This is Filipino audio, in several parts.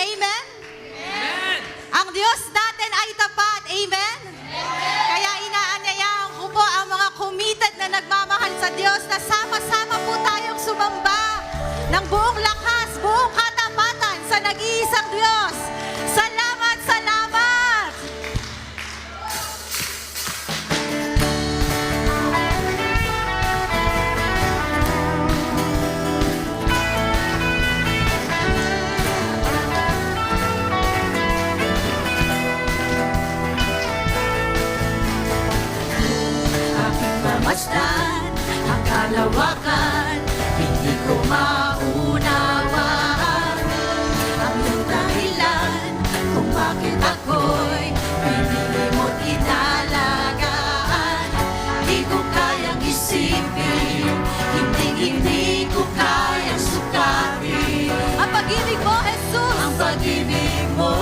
Amen? Amen! Ang Diyos natin ay tapat. Amen? Kaya inaanyayahan ko po ang mga committed na nagmamahal sa Diyos na sama-sama po tayong sumamba ng buong lakas, buong katapatan sa nag-iisang Diyos. Salamat, salamat! Aking mamasdan ang kalawakan, hindi ko maunawaan ang iyong dahilan kung bakit ako'y pinili mo't inalagaan. Di ko kayang isipin, hindi ko kayang sukatin ang pag-ibig mo, Jesus. Ang pag-ibig mo,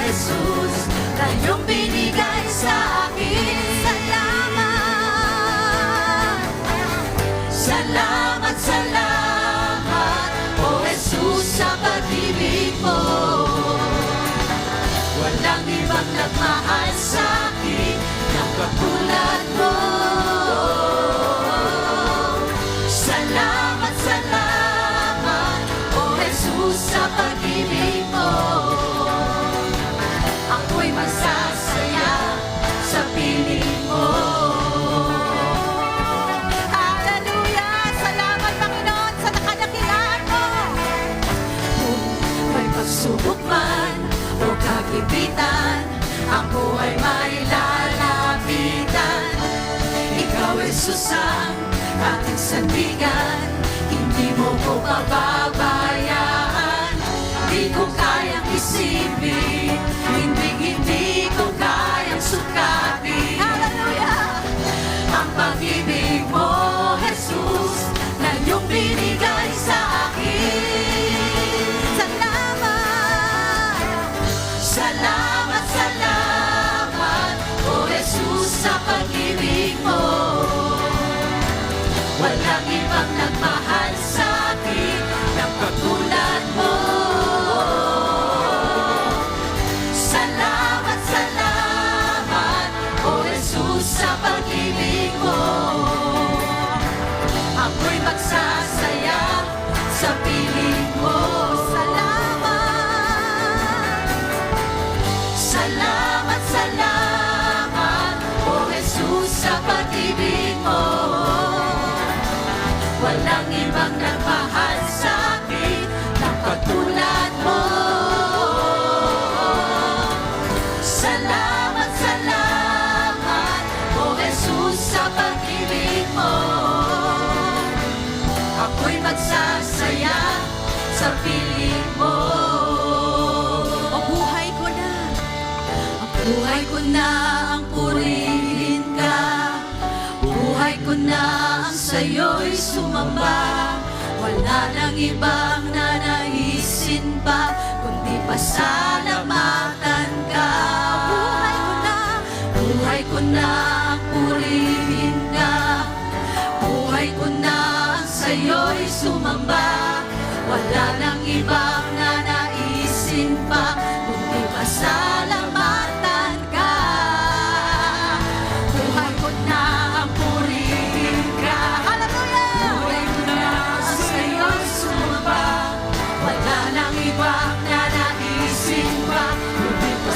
Jesus, na iyong binigay sa akin. Salamat, salamat, O Jesus, sa pag-ibig mo. Walang ibang nagmahal sa akin na katulad mo. Salamat, salamat, O Jesus, sa pag-ibig mo. Ako'y masasaya sa piling mo. Subok man o kagipitan, ako ay may lalapitan. Ikaw, Jesus, ang ating sandigan, hindi mo ko pababayaan. Di ko kayang isipin, hindi ko kayang sukatin. Hallelujah! Ang pag-ibig mo, Jesus, na iyong binigay sa akin. Salamat, salamat, O Jesus, sa pag-ibig mo. Walang ibang nagmahal sa akin na katulad mo. Salamat, salamat, O Jesus, sa pag-ibig mo. Ako'y magsasaya sa piling mo. Salamat, salamat, O Jesus, sa pag-ibig mo. Walang ibang nagmahal sa akin na katulad mo. Salamat, salamat, O Jesus, sa pag-ibig mo. Ako'y magsasaya sa piling mo. Buhay ko na ang purihin ka, buhay ko na ang sa'yo'y sumamba. Wala nang ibang nanaisin pa, kundi pasalamatan ka. Buhay ko na ang purihin ka, buhay ko na ang sa'yo'y sumamba. Wala nang ibang nanaisin pa, kundi pasalamatan.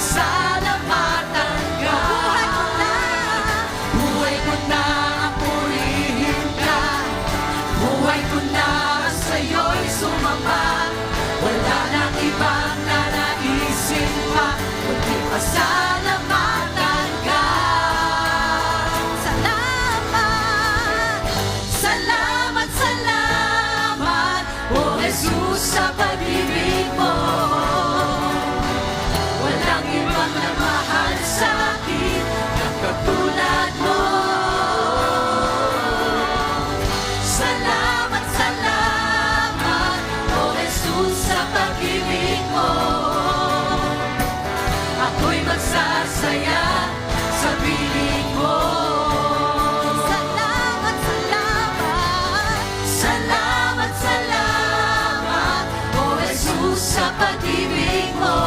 Salamatan ka. Buhay ko na ang purihin ka, buhay ko na sa'yo'y sumamba. Wala nang ibang nanaisin pa, kundi pasalamatan ka. Salamat, salamat, salamat, O Jesus, sa pag-ibig mo. Walang ibang nagmahal sa akin na katulad mo. Salamat, salamat, O Jesus, sa pag-ibig mo. Ako'y magsasaya sa piling mo. Salamat, salamat, salamat, salamat, O Jesus, sa pag-ibig mo.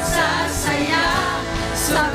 magsasaya sa